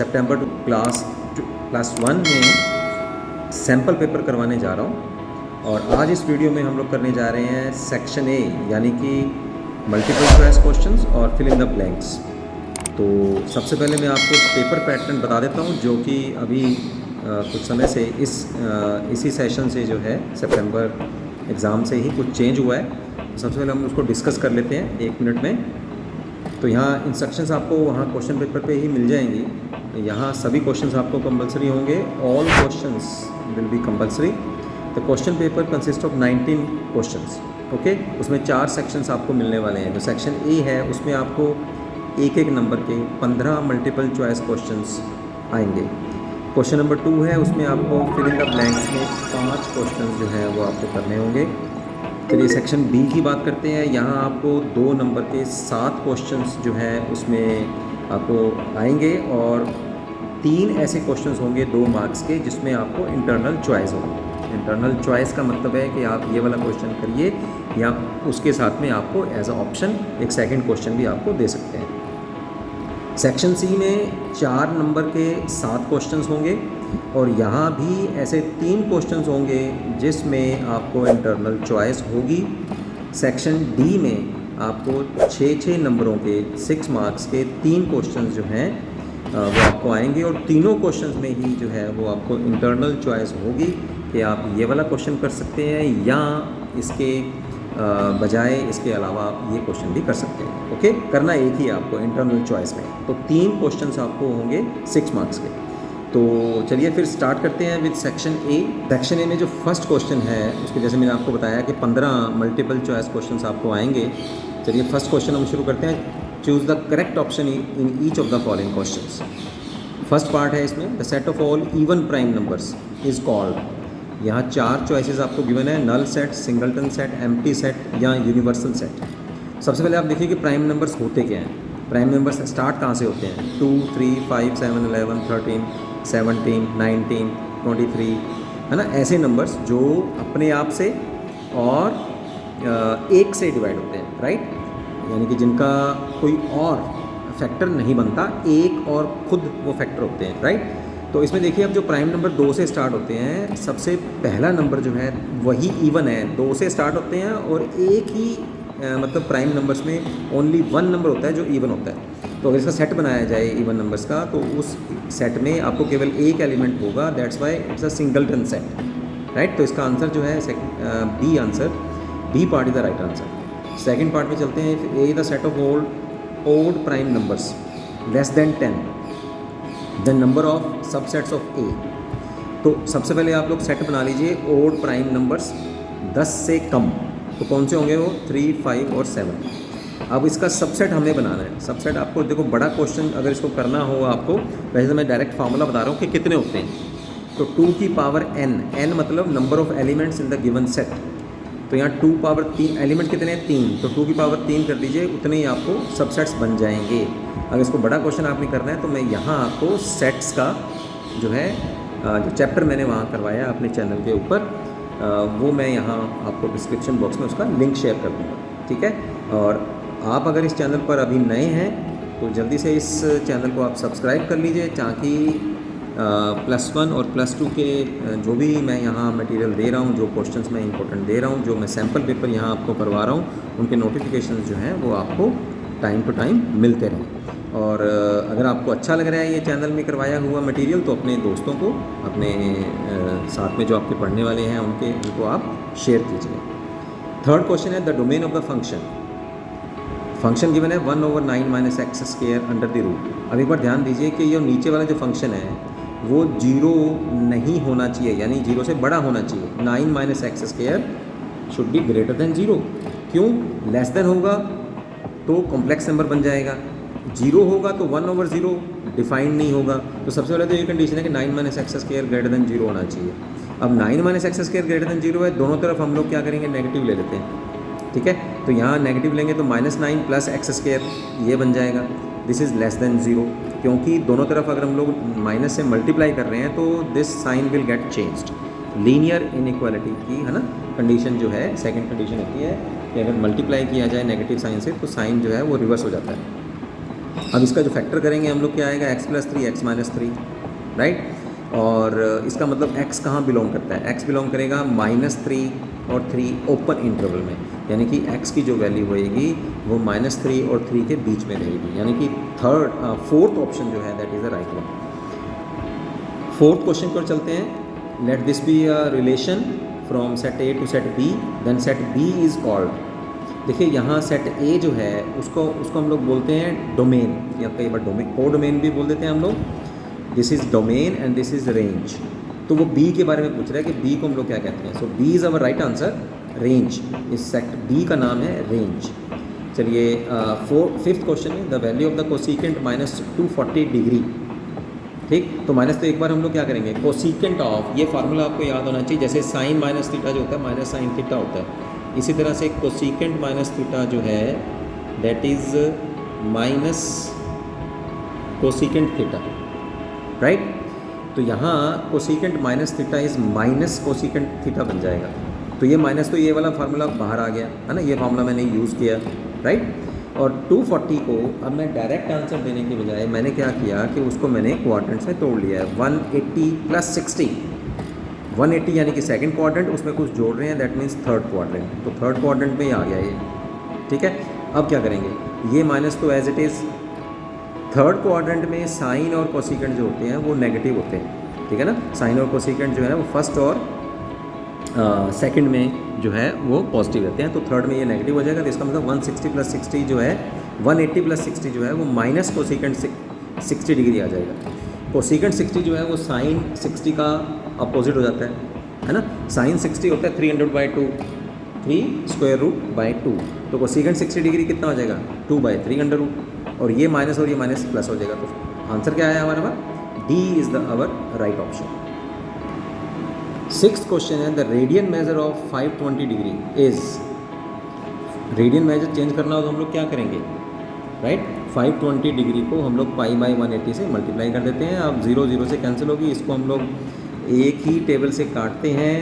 September to class 1 में sample paper करवाने जा रहा हूँ। और आज इस वीडियो में हम लोग करने जा रहे हैं सेक्शन ए, यानी कि मल्टीपल चॉइस क्वेश्चंस और फिल इन द ब्लैंक्स। तो सबसे पहले मैं आपको पेपर पैटर्न बता देता हूँ, जो कि अभी कुछ समय से इसी सेशन से जो है सितंबर एग्ज़ाम से ही कुछ चेंज हुआ है। सबसे पहले हम उसको डिस्कस कर लेते हैं 1 मिनट में। तो यहाँ इंस्ट्रक्शंस आपको वहाँ क्वेश्चन पेपर पे ही मिल जाएंगी। यहाँ सभी क्वेश्चंस आपको कंपलसरी होंगे, all questions will be compulsory. The question paper consist of 19 questions, okay. उसमें 4 सेक्शंस आपको मिलने वाले हैं। जो सेक्शन ए है उसमें आपको एक नंबर के 15 मल्टीपल चॉइस क्वेश्चंस आएंगे। क्वेश्चन नंबर 2 है, उसमें आपको फिल इन द ब्लैंक्स में 5 क्वेश्चन जो है वो आपको करने होंगे। चलिए सेक्शन बी की बात करते हैं। यहाँ आपको 2 नंबर के 7 क्वेश्चंस जो है उसमें आपको आएंगे, और 3 ऐसे क्वेश्चंस होंगे 2 मार्क्स के, जिसमें आपको इंटरनल चॉइस होगी। इंटरनल चॉइस का मतलब है कि आप ये वाला क्वेश्चन करिए, या उसके साथ में आपको एज अ ऑप्शन एक सेकेंड क्वेश्चन भी आपको दे सकते हैं। सेक्शन सी में 4 नंबर के 7 क्वेश्चंस होंगे, और यहाँ भी ऐसे 3 क्वेश्चंस होंगे जिसमें आपको इंटरनल चॉइस होगी। सेक्शन डी में आपको 6 नंबरों के 6 मार्क्स के 3 क्वेश्चंस जो हैं वो आपको आएंगे, और तीनों क्वेश्चंस में ही जो है वो आपको इंटरनल चॉइस होगी कि आप ये वाला क्वेश्चन कर सकते हैं, या इसके बजाय इसके अलावा आप ये क्वेश्चन भी कर सकते हैं। ओके, करना एक ही है आपको इंटरनल चॉइस में। तो 3 क्वेश्चंस आपको होंगे 6 मार्क्स के। तो चलिए फिर स्टार्ट करते हैं with section A. Section A में जो फर्स्ट क्वेश्चन है उसके, जैसे मैंने आपको बताया कि 15 मल्टीपल चॉइस क्वेश्चंस आपको आएंगे। चलिए फर्स्ट क्वेश्चन हम शुरू करते हैं। Choose the correct option in each of the following questions. First part है इसमें, the set of all even prime numbers is called. यहाँ 4 चॉइसेस आपको गिवन है, null set, singleton set, empty set या यूनिवर्सल सेट। सबसे पहले आप देखिए कि प्राइम नंबर्स होते क्या हैं। प्राइम नंबर्स स्टार्ट कहाँ से होते हैं? 2, 3, 5, 7, 11, 13, 17, 19, 23, है ना। ऐसे नंबर्स जो अपने आप से और 1 से डिवाइड होते हैं, राइट। यानी कि जिनका कोई और फैक्टर नहीं बनता, 1 और खुद वो फैक्टर होते हैं, राइट। तो इसमें देखिए अब जो प्राइम नंबर 2 से स्टार्ट होते हैं, सबसे पहला नंबर जो है वही इवन है, 2 से स्टार्ट होते हैं, और एक ही मतलब प्राइम नंबर्स में ओनली 1 नंबर होता है जो इवन होता है। तो अगर इसका सेट बनाया जाए इवन नंबर्स का, तो उस सेट में आपको केवल एक एलिमेंट होगा, that's why it's a singleton set, right. तो इसका आंसर जो है B answer, B part is the right answer. Second part में चलते हैं। A the set of all odd prime numbers less than 10, the number of subsets of A. तो सबसे पहले आप लोग सेट बना लीजिए ओड प्राइम नंबर्स 10 से कम। तो कौन से होंगे वो? 3, 5 और 7। अब इसका सबसेट हमें बनाना है। सबसेट आपको देखो, बड़ा क्वेश्चन अगर इसको करना हो आपको, वैसे तो मैं डायरेक्ट फार्मूला बता रहा हूँ कि कितने होते हैं। तो 2 की पावर n, n मतलब number of elements in the given set. तो यहाँ 2 पावर 3 एलिमेंट कितने हैं? 3। तो 2 की पावर 3 कर दीजिए, उतने ही आपको सबसेट्स बन जाएंगे। अगर इसको बड़ा क्वेश्चन आपने करना है तो मैं यहाँ आपको सेट्स का जो है जो चैप्टर मैंने वहाँ करवाया अपने चैनल के ऊपर, वो मैं यहाँ आपको डिस्क्रिप्शन बॉक्स में उसका लिंक शेयर कर दूँगा, ठीक है। और आप अगर इस चैनल पर अभी नए हैं तो जल्दी से इस चैनल को आप सब्सक्राइब कर लीजिए, ताकि +1 और +2 के जो भी मैं यहाँ मटेरियल दे रहा हूँ, जो क्वेश्चंस मैं इंपॉर्टेंट दे रहा हूँ, जो मैं सैम्पल पेपर यहाँ आपको करवा रहा हूँ, उनके नोटिफिकेशन जो हैं वो आपको टाइम टू टाइम मिलते रहें। और अगर आपको अच्छा लग रहा है ये चैनल में करवाया हुआ मटेरियल, तो अपने दोस्तों को, अपने साथ में जो आपके पढ़ने वाले हैं उनको आप शेयर कीजिए। थर्ड क्वेश्चन है the domain of the function. Function given है 1/9 - x² अंडर द रूट। अब एक बार ध्यान दीजिए कि ये नीचे वाला जो फंक्शन है वो 0 नहीं होना चाहिए, यानी 0 से बड़ा होना चाहिए। 9 - x² should be greater than 0। क्यों? लेस देन होगा तो कॉम्प्लेक्स नंबर बन जाएगा, 0 होगा तो 1/0 डिफाइंड नहीं होगा। तो सबसे पहले तो ये कंडीशन है कि 9 - x² ग्रेटर देन 0 होना चाहिए। अब 9 - x² ग्रेटर देन 0 है, दोनों तरफ हम लोग क्या करेंगे? नेगेटिव ले लेते हैं, ठीक है। तो यहाँ नेगेटिव लेंगे तो -9 + x² ये बन जाएगा। दिस इज़ लेस देन 0, क्योंकि दोनों तरफ अगर हम लोग माइनस से मल्टीप्लाई कर रहे हैं तो this sign will get changed. Linear inequality की, है ना, कंडीशन जो है, सेकंड कंडीशन होती है कि अगर मल्टीप्लाई किया जाए नेगेटिव साइन से तो साइन जो है वो रिवर्स हो जाता है। अब इसका जो फैक्टर करेंगे हम लोग क्या आएगा, x + 3 x - 3, राइट। और इसका मतलब x कहाँ बिलोंग करता है, x बिलोंग करेगा -3 और 3 ओपन इंटरवल में, यानी कि x की जो वैल्यू होएगी वो -3 और 3 के बीच में रहेगी, यानी कि फोर्थ ऑप्शन जो है that is the right one. Fourth question पर चलते हैं। Let this be a relation from set A to set B, then set B is called. देखिए यहाँ सेट A जो है उसको हम लोग बोलते हैं डोमेन, या कई बार कोडोमेन भी बोल देते हैं हम लोग। This is domain and this is range. तो वो B के बारे में पूछ रहा है कि B को हम लोग क्या कहते हैं। सो B is our right answer, range. इस सेट B का नाम है रेंज। चलिए फिफ्थ क्वेश्चन है, the value of the cosecant -240 degree. ठीक, तो माइनस तो एक बार हम लोग क्या करेंगे, कोसिकेंट ऑफ, ये फार्मूला आपको याद होना चाहिए। जैसे साइन माइनस थीटा जो होता है माइनस साइन थीटा होता है, इसी तरह से कोसिकेंट माइनस थीटा जो है that is minus cosecant theta, right. तो यहाँ cosecant minus theta is minus cosecant theta बन जाएगा। तो ये माइनस, तो ये वाला फार्मूला बाहर आ गया है ना, ये फार्मूला मैंने यूज़ किया, राइट। और 240 को अब मैं डायरेक्ट आंसर देने के बजाय मैंने क्या किया कि उसको मैंने क्वाड्रेंट्स में तोड़ लिया है। 180 + 60, 180 यानी कि सेकंड क्वाड्रेंट, उसमें कुछ जोड़ रहे हैं, दैट मीन्स थर्ड क्वाड्रेंट। तो थर्ड क्वाड्रेंट में ही आ गया ये, ठीक है। अब क्या करेंगे, ये माइनस तो as it is, third quadrant में साइन और कोसिकेंट जो होते हैं वो नेगेटिव होते हैं, ठीक है ना। साइन और कोसिकेंट जो है वो फर्स्ट और सेकंड में जो है वो पॉजिटिव रहते हैं, तो थर्ड में ये नेगेटिव हो जाएगा। तो इसका मतलब 160 + 60 जो है, 180 + 60 जो है वो माइनस कोसिकेंट 60 डिग्री आ जाएगा। कोसिकेंट 60 जो है वो साइन 60 का अपोजिट हो जाता है ना। साइन 60 होता है 300/2, 3√2। तो कोसिकेंट 60 डिग्री कितना हो जाएगा, 2/300, और ये माइनस और ये माइनस प्लस हो जाएगा। तो आंसर क्या है हमारे पास, D is the our right option. Sixth question है, the radian measure of 520 degree is. Radian measure change करना हो तो हम लोग क्या करेंगे, राइट। 520 डिग्री को हम लोग π/180 से मल्टीप्लाई कर देते हैं। अब 0 0 से कैंसिल होगी, इसको हम लोग एक ही टेबल से काटते हैं,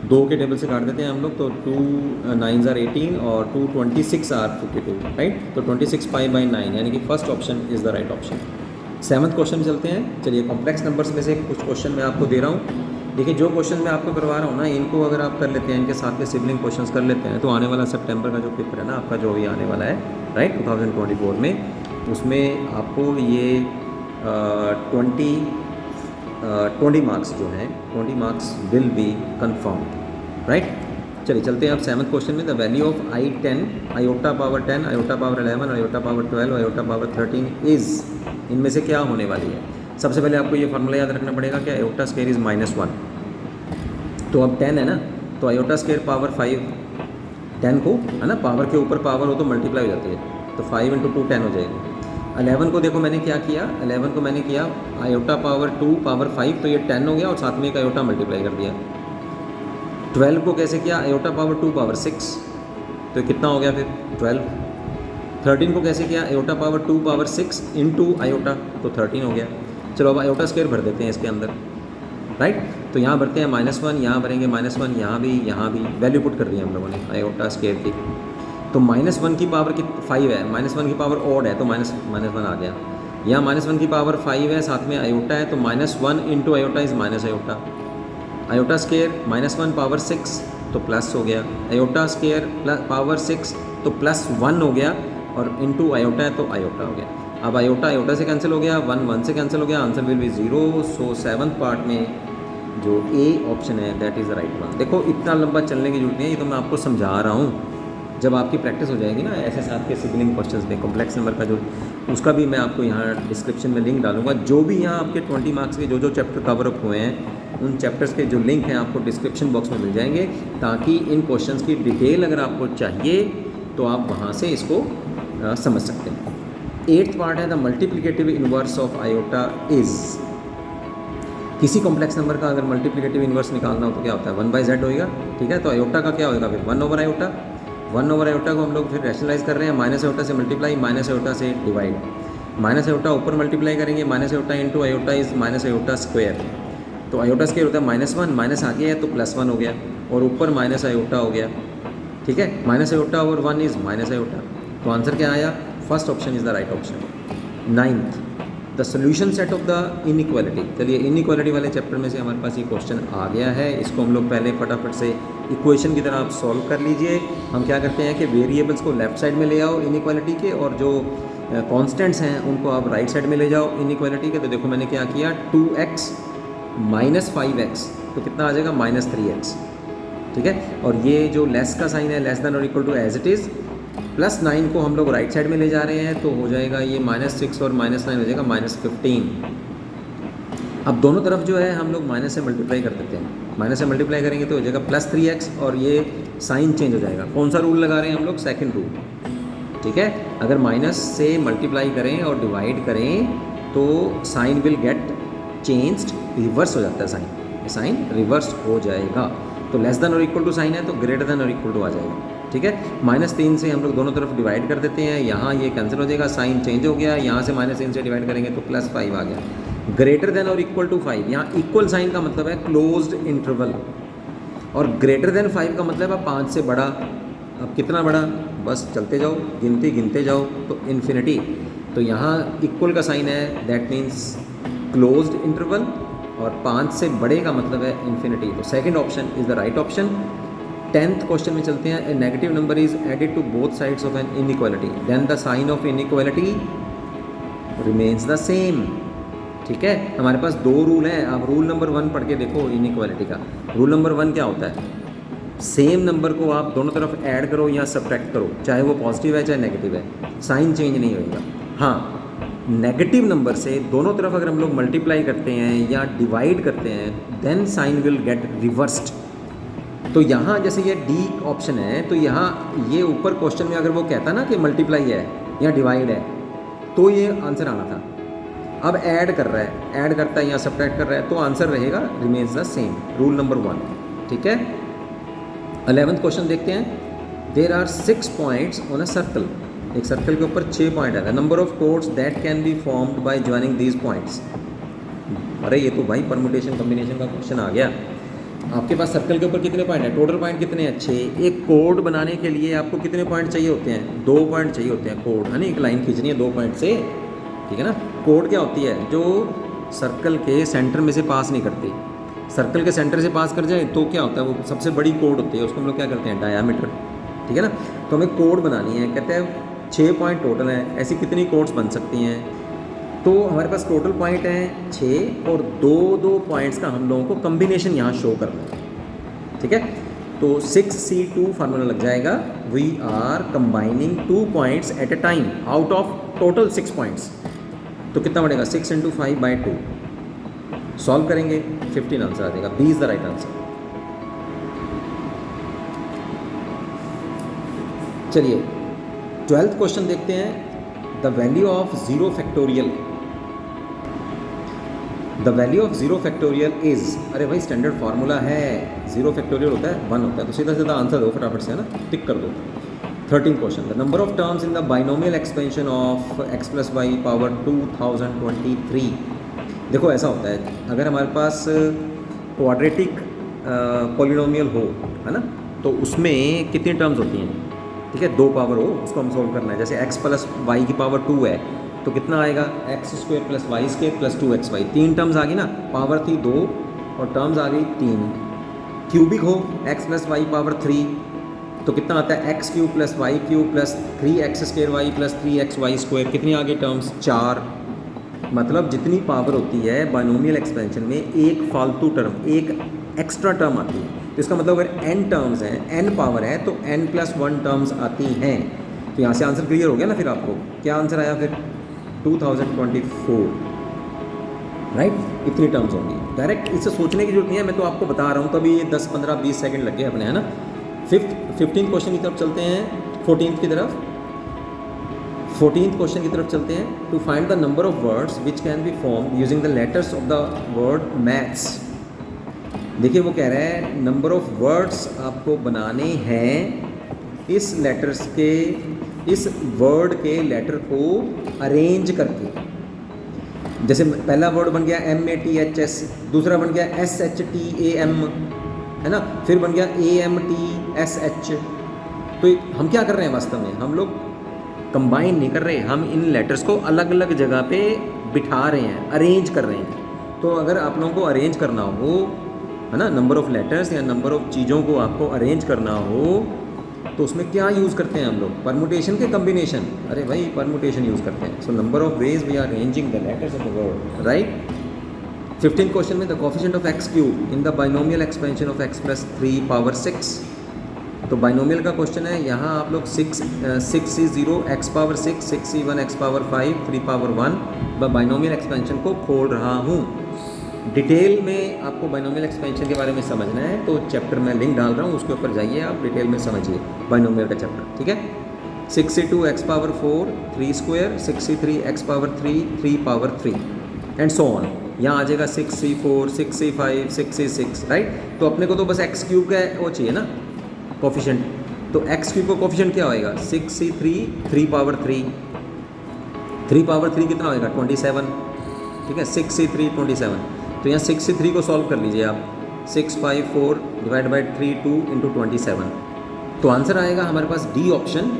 2 के टेबल से काट देते हैं हम लोग। तो 2 9s are 18 और 2 26 are 52, राइट। तो 26 π/9, यानी कि first option is the right option. Seventh question में चलते हैं। चलिए कॉम्प्लेक्स नंबर्स में से कुछ क्वेश्चन मैं आपको दे रहा हूँ। देखिए जो क्वेश्चन मैं आपको करवा रहा हूँ ना, इनको अगर आप कर लेते हैं, इनके साथ के सिबलिंग क्वेश्चंस कर लेते हैं, तो आने वाला सितंबर का जो पेपर है ना आपका, जो भी आने वाला है, राइट, 2024 में, उसमें आपको ये 20 मार्क्स जो हैं, 20 marks will be confirm, right. चलिए चलते हैं आप सेवन्थ क्वेश्चन में। The value of I10, iota power 10, iota power 11, iota power 12, iota power 13 is, इनमें से क्या होने वाली है। सबसे पहले आपको ये फार्मूला याद रखना पड़ेगा कि आयोटा स्क्वायर इज़ -1। तो अब 10 है ना, तो आयोटा स्क्वायर पावर 5, 10 को है ना, पावर के ऊपर पावर हो तो मल्टीप्लाई हो जाती है, तो 5 × 2 10 हो जाएगी। 11 को देखो मैंने क्या किया, 11 को मैंने किया आयोटा पावर 2 पावर 5, तो ये 10 हो गया, और साथ में एक आयोटा मल्टीप्लाई कर दिया। 12 को कैसे किया, आयोटा पावर 2 पावर 6, तो कितना हो गया फिर 12। 13 को कैसे किया, आयोटा पावर 2 पावर 6 × आयोटा, तो 13 हो गया। चलो अब आयोटा स्क्वायर भर देते हैं इसके अंदर, राइट। तो यहाँ भरते हैं -1, यहाँ भरेंगे -1, यहाँ भी वैल्यू पुट कर दी है हम लोगों ने आयोटा स्क्वायर की। तो -1 की पावर 5 है, -1 की पावर ऑड है, तो -1 आ गया। यहाँ -1 की पावर 5 है, साथ में आयोटा है, तो -1 × iota is minus iota. Iota square -1 power 6 तो प्लस हो गया, आयोटा स्क्वायर पावर 6 तो +1 हो गया, और इनटू आयोटा है तो आयोटा हो गया। अब आयोटा आयोटा से कैंसिल हो गया, 1 1 से कैंसिल हो गया, answer will be 0। So seventh part में जो ए ऑप्शन है that is the right one. देखो इतना लंबा चलने की जरूरत नहीं है, ये तो मैं आपको समझा रहा हूँ। जब आपकी प्रैक्टिस हो जाएगी ना ऐसे साथ के सिबलिंग क्वेश्चंस में, कॉम्प्लेक्स नंबर का जो, उसका भी मैं आपको यहाँ डिस्क्रिप्शन में लिंक डालूंगा। जो भी यहाँ आपके 20 मार्क्स के जो चैप्टर कवर अप हुए हैं, उन चैप्टर्स के जो लिंक हैं आपको डिस्क्रिप्शन बॉक्स में मिल जाएंगे, ताकि इन क्वेश्चंस की डिटेल अगर आपको चाहिए तो आप वहाँ से इसको समझ सकते हैं। 8th पार्ट है, the multiplicative inverse of iota is. किसी कॉम्प्लेक्स नंबर का अगर मल्टीप्लिकेटिव इनवर्स निकालना हो तो क्या होता है, 1/z होएगा, ठीक है। तो आयोटा का क्या होएगा फिर 1/आयोटा। 1/आयोटा को हम लोग फिर रैशनलाइज कर रहे हैं, माइनस आयोटा से मल्टीप्लाई, माइनस आयोटा से डिवाइड, माइनस आयोटा ऊपर मल्टीप्लाई करेंगे, minus iota into iota is minus iota square. तो आयोटा स्क्वायर होता है -1, माइनस आगे है तो +1 हो गया, और ऊपर माइनस आयोटा हो गया, ठीक है। माइनस आयोटा और 1 इज़ माइनस आयोटा, तो आंसर क्या आया first option is the right option. Ninth, the solution set of the inequality. चलिए इनइक्वालिटी वाले चैप्टर में से हमारे पास ये क्वेश्चन आ गया है, इसको हम लोग पहले फटाफट से इक्वेशन की तरह आप सॉल्व कर लीजिए। हम क्या करते हैं कि वेरिएबल्स को लेफ्ट साइड में ले आओ इनइक्वालिटी के, और जो कांस्टेंट्स हैं उनको आप राइट साइड में ले जाओ इनइक्वालिटी के। तो देखो मैंने क्या किया, 2x माइनस 5x, तो कितना आ जाएगा -3x, ठीक है। और ये जो लेस का साइन है, लेस देन और equal to as it is, plus 9 को हम लोग राइट साइड में ले जा रहे हैं, तो हो जाएगा ये -6 और -9 हो जाएगा -15। अब दोनों तरफ जो है हम लोग माइनस से मल्टीप्लाई कर देते हैं, माइनस से मल्टीप्लाई करेंगे तो हो जाएगा +3x, और ये साइन चेंज हो जाएगा। कौन सा रूल लगा रहे हैं हम लोग, सेकंड रूल, ठीक है। अगर माइनस से मल्टीप्लाई करें और डिवाइड करें तो sign will get changed, reverse हो जाता है साइन, साइन रिवर्स हो जाएगा। तो लेस देन और इक्वल टू साइन है तो ग्रेटर देन और इक्वल टू आ जाएगा, ठीक है। -3 से हम लोग दोनों तरफ डिवाइड कर देते हैं, यहाँ ये कैंसिल हो जाएगा, साइन चेंज हो गया, यहाँ से -3 से डिवाइड करेंगे तो +5 आ गया। ग्रेटर देन और इक्वल टू 5, यहाँ इक्वल साइन का मतलब है क्लोज्ड इंटरवल, और ग्रेटर देन 5 का मतलब है 5 से बड़ा। अब कितना बड़ा, बस चलते जाओ, गिनते जाओ तो इन्फिनिटी। तो यहाँ इक्वल का साइन है, दैट मीन्स क्लोज्ड इंटरवल, और 5 से बड़े का मतलब है इन्फिनिटी। तो second option is the right option. 10th question में चलते हैं। A negative number is added to both sides of an inequality, then the sign of inequality remains the same, ठीक है। हमारे पास 2 रूल हैं, आप रूल नंबर 1 पढ़ के देखो इनइक्वालिटी का। रूल नंबर 1 क्या होता है, सेम नंबर को आप दोनों तरफ ऐड करो या सब्ट्रैक्ट करो, चाहे वो पॉजिटिव है चाहे नेगेटिव है, साइन चेंज नहीं होगा। हाँ, नेगेटिव नंबर से दोनों तरफ अगर हम लोग मल्टीप्लाई करते हैं या डिवाइड करते हैं, then sign will get reversed. तो यहाँ जैसे ये डी ऑप्शन है, तो यहाँ ये ऊपर क्वेश्चन में अगर वो कहता ना कि मल्टीप्लाई है या डिवाइड है, तो ये आंसर आना था। अब ऐड कर रहा है, ऐड करता है या सब्ट्रैक्ट कर रहा है, तो आंसर रहेगा remains the same, rule number 1, ठीक है। 11th क्वेश्चन देखते हैं। There are 6 points on a circle, एक सर्कल के ऊपर 6 पॉइंट है। Number of chords that can be formed by joining these points. अरे ये तो भाई परमुटेशन कॉम्बिनेशन का क्वेश्चन आ गया। आपके पास सर्कल के ऊपर कितने पॉइंट है, टोटल पॉइंट कितने हैं, 6। एक कोड बनाने के लिए आपको कितने पॉइंट चाहिए होते हैं, 2 पॉइंट चाहिए होते हैं कोड, है ना। एक लाइन खींचनी है 2 पॉइंट से, ठीक है ना। कोड क्या होती है, जो सर्कल के सेंटर में से पास नहीं करती। सर्कल के सेंटर से पास कर जाए तो क्या होता है, वो सबसे बड़ी कोड होती है, उसको हम लोग क्या करते हैं, डायामीटर, ठीक है ना। तो हमें कोड बनानी है, कहते हैं 6 पॉइंट टोटल हैं, ऐसी कितनी कोड्स बन सकती हैं। तो हमारे पास टोटल पॉइंट हैं 6, और 2 पॉइंट्स का हम लोगों को कम्बिनेशन यहाँ शो करना है, ठीक है। तो 6C2 फार्मूला लग जाएगा, we are combining 2 points at a time out of total 6 points. तो कितना बढ़ेगा, 6 × 5/2। सॉल्व करेंगे 15 आंसर आ जाएगा, B is the right answer. चलिए 12th क्वेश्चन देखते हैं। The value of 0 factorial, the value of 0 factorial is, अरे भाई स्टैंडर्ड फार्मूला है, 0 फैक्टोरियल होता है 1 होता है, तो सीधा सीधा आंसर दो फटाफट से, है ना, टिक कर दो। 13th question. The number of terms in the binomial expansion of x + y power 2023। देखो ऐसा होता है, अगर हमारे पास क्वाड्रेटिक पॉलिनोमियल हो, है ना, तो उसमें कितनी टर्म्स होती हैं, ठीक है, 2 पावर हो, उसको हम सोल्व करना है। जैसे x + y की पावर 2 है, तो कितना आएगा, x² + y² + 2xy, 3 टर्म्स आ गई ना, पावर थी 2 और टर्म्स आ गई 3। क्यूबिक हो, x + y पावर 3, तो कितना आता है, x³ + y³ + 3x² y + 3xy², कितनी आ गई टर्म्स, 4। मतलब जितनी पावर होती है बाइनोमियल एक्सपेंशन में, एक फालतू टर्म, एक एक्स्ट्रा टर्म आती है। तो इसका मतलब अगर n टर्म्स हैं, n पावर है, तो n + 1 टर्म्स आती हैं। तो यहाँ से आंसर क्लियर हो गया ना। फिर आपको क्या आंसर आया, फिर 2024, राइट, इतनी टर्म्स होंगी। डायरेक्ट इससे सोचने की जरूरत नहीं है, मैं तो आपको बता रहा हूँ, तभी 10, 15, 20 सेकंड लग गए अपने, है ना। 15th क्वेश्चन की तरफ चलते हैं, 14th की तरफ। 14th क्वेश्चन की तरफ चलते हैं। To find the number of words which can be form using the letters of the word maths. देखिए वो कह रहा है नंबर ऑफ वर्ड्स आपको बनाने हैं इस लेटर्स के, इस वर्ड के लेटर को अरेंज करके। जैसे पहला वर्ड बन गया MATHS, दूसरा बन गया SHTAM, है ना, फिर बन गया AMTSH। तो हम क्या कर रहे हैं वास्तव में, हम लोग कंबाइन नहीं कर रहे, हम इन लेटर्स को अलग अलग जगह पे बिठा रहे हैं, अरेंज कर रहे हैं। तो अगर आप लोगों को अरेंज करना हो, है ना, नंबर ऑफ़ लेटर्स या नंबर ऑफ़ चीज़ों को आपको अरेंज करना हो, तो उसमें क्या यूज़ करते हैं हम लोग? परमुटेशन के कम्बिनेशन। अरे भाई परमुटेशन यूज़ करते हैं। So number of ways we are arranging the letters of the word, right. 15th question में the coefficient of x cube in the binomial expansion of x plus 3 power 6। तो binomial का question है, यहाँ आप लोग 6c0 x power 6, 6c1 x power 5, 3 power 1 binomial expansion को खोल रहा हूँ। डिटेल में आपको बाइनोमियल एक्सपेंशन के बारे में समझना है तो चैप्टर में लिंक डाल रहा हूँ, उसके ऊपर जाइए, आप डिटेल में समझिए बाइनोमियल का चैप्टर, ठीक है। 6c2 x power 4 3 square, 6c3 x power 3 3 power 3 and so on. यहाँ आ जाएगा 6c4 6c5 6c6, राइट। तो अपने को तो बस x क्यूब का वो चाहिए ना कोफिशिएंट, तो x क्यूब का कोफिशिएंट क्या होएगा? 6c3 3 पावर 3, 3 पावर 3 कितना होएगा? 27, ठीक है। 6c3 27, तो यहाँ 6c3 को सॉल्व कर लीजिए आप, 654 डिवाइड बाई 3 2 इंटू 27, तो आंसर आएगा हमारे पास डी ऑप्शन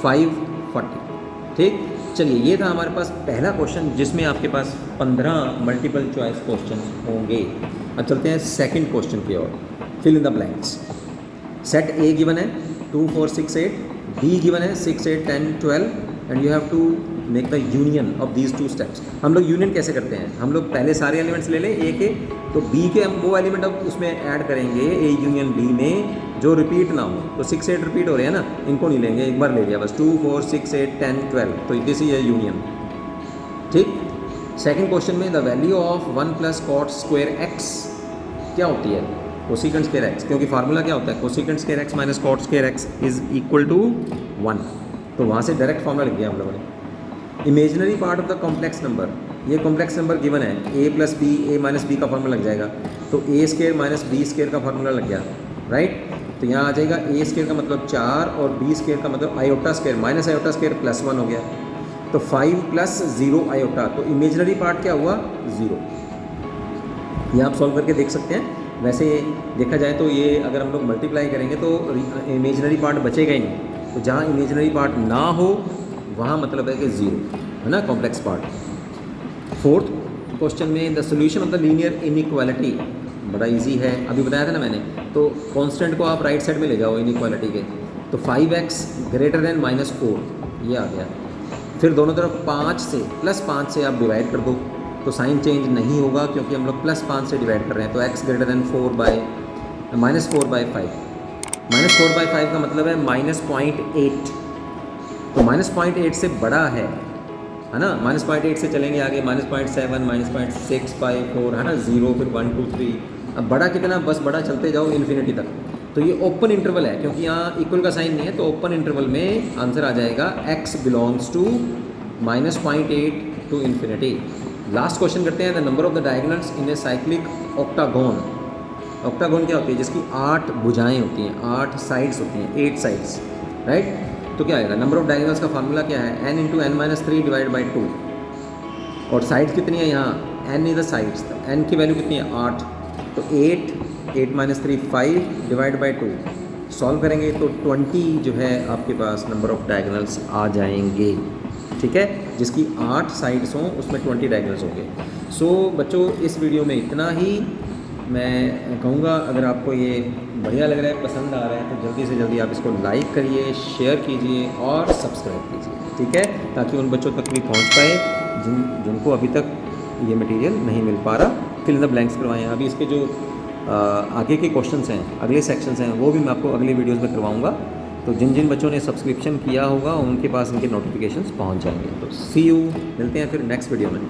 540, ठीक। चलिए, ये था हमारे पास पहला क्वेश्चन जिसमें आपके पास 15 मल्टीपल चॉइस क्वेश्चन होंगे। अब चलते हैं सेकंड क्वेश्चन की ओर। Fill in the blanks. Set A given है 2 4 6 8, बी गिवन है 6 8 10 12 and you have to make the union of these 2 steps. हम लोग यूनियन कैसे करते हैं? हम लोग पहले सारे एलिमेंट्स ले लें ए के, तो बी के हम वो एलिमेंट अब उसमें ऐड करेंगे ए यूनियन बी में जो रिपीट ना हो। तो 6 8 रिपीट हो रहे हैं ना, इनको नहीं लेंगे, एक बार ले लिया बस, 2 4 6 8 10 12, तो दिस इज ए यूनियन, ठीक। सेकेंड क्वेश्चन में the value of 1 plus cot square x क्या होती है? कोसिकेंट स्क्वायर एक्स, क्योंकि फार्मूला क्या होता है? Cosecant square x minus cot square x is equal to 1, तो वहाँ से डायरेक्ट फार्मूला लिख दिया हम लोगों ने। Imaginary part of the complex number, ये कॉम्प्लेक्स नंबर गिवन है, ए प्लस बी, ए माइनस बी का फार्मूला लग जाएगा, तो ए स्क्वायर माइनस बी स्क्वायर का फार्मूला लग गया, राइट। तो यहाँ आ जाएगा ए स्क्वायर का मतलब 4 और बी स्क्वायर का मतलब iota square minus iota square plus 1 हो गया, तो 5 प्लस 0 आयोटा, तो इमेजिनरी पार्ट क्या हुआ? 0। ये आप सॉल्व करके देख सकते हैं। वैसे देखा जाए तो ये अगर हम लोग मल्टीप्लाई करेंगे तो इमेजिनरी पार्ट बचेगा ही नहीं, तो जहाँ इमेजिनरी पार्ट ना हो वहाँ मतलब है कि 0, है ना, कॉम्प्लेक्स पार्ट। फोर्थ क्वेश्चन में the solution of the linear inequality, बड़ा इजी है, अभी बताया था ना मैंने। तो कांस्टेंट को आप राइट साइड में ले जाओ इनइक्वालिटी के, तो 5x ग्रेटर देन -4 ये आ गया। फिर दोनों तरफ 5 से +5 से आप डिवाइड कर दो, तो साइन चेंज नहीं होगा क्योंकि हम लोग +5 से डिवाइड कर रहे हैं, तो x ग्रेटर देन -4/5, -4/5 का मतलब है -0.8, तो -0.8 से बड़ा है ना, -0.8 से चलेंगे आगे -0.7 -0.654, है ना, 0 फिर 1 2 3, अब बड़ा कितना? बस बड़ा चलते जाओ इन्फिनिटी तक। तो ये ओपन इंटरवल है क्योंकि यहाँ इक्वल का साइन नहीं है, तो ओपन इंटरवल में आंसर आ जाएगा x belongs to -0.8 to infinity. Last question करते हैं, the number of the diagonals in a cyclic octagon. Octagon क्या होती है? जिसकी 8 भुजाएं होती हैं, 8 साइड्स होती हैं, 8 साइड्स, राइट। तो क्या आएगा? नंबर ऑफ डायगोनल्स का फार्मूला क्या है? n into n-3 divide by 2, और साइड्स कितनी है यहाँ? n is the sides, n की वैल्यू कितनी है? 8, तो 8 5 डिवाइड बाई 2 सॉल्व करेंगे तो 20 जो है आपके पास नंबर ऑफ डायगोनल्स आ जाएंगे, ठीक है। जिसकी 8 साइड्स हों उसमें 20 डायगोनल्स होंगे। सो बच्चों, इस वीडियो में इतना ही। मैं कहूँगा अगर आपको ये बढ़िया लग रहा है, पसंद आ रहा है, तो जल्दी से जल्दी आप इसको लाइक करिए, शेयर कीजिए और सब्सक्राइब कीजिए, ठीक है, ताकि उन बच्चों तक भी पहुँच पाए जिनको अभी तक ये मटेरियल नहीं मिल पा रहा। फिल इन द ब्लैंक्स करवाएं। अभी इसके जो आगे के क्वेश्चंस हैं, अगले सेक्शंस हैं, वो भी मैं आपको अगले वीडियोज़ में करवाऊँगा। तो जिन जिन बच्चों ने सब्सक्रिप्शन किया होगा उनके पास इनके नोटिफिकेशंस पहुँच जाएंगे। तो सी यू, मिलते हैं फिर नेक्स्ट वीडियो में।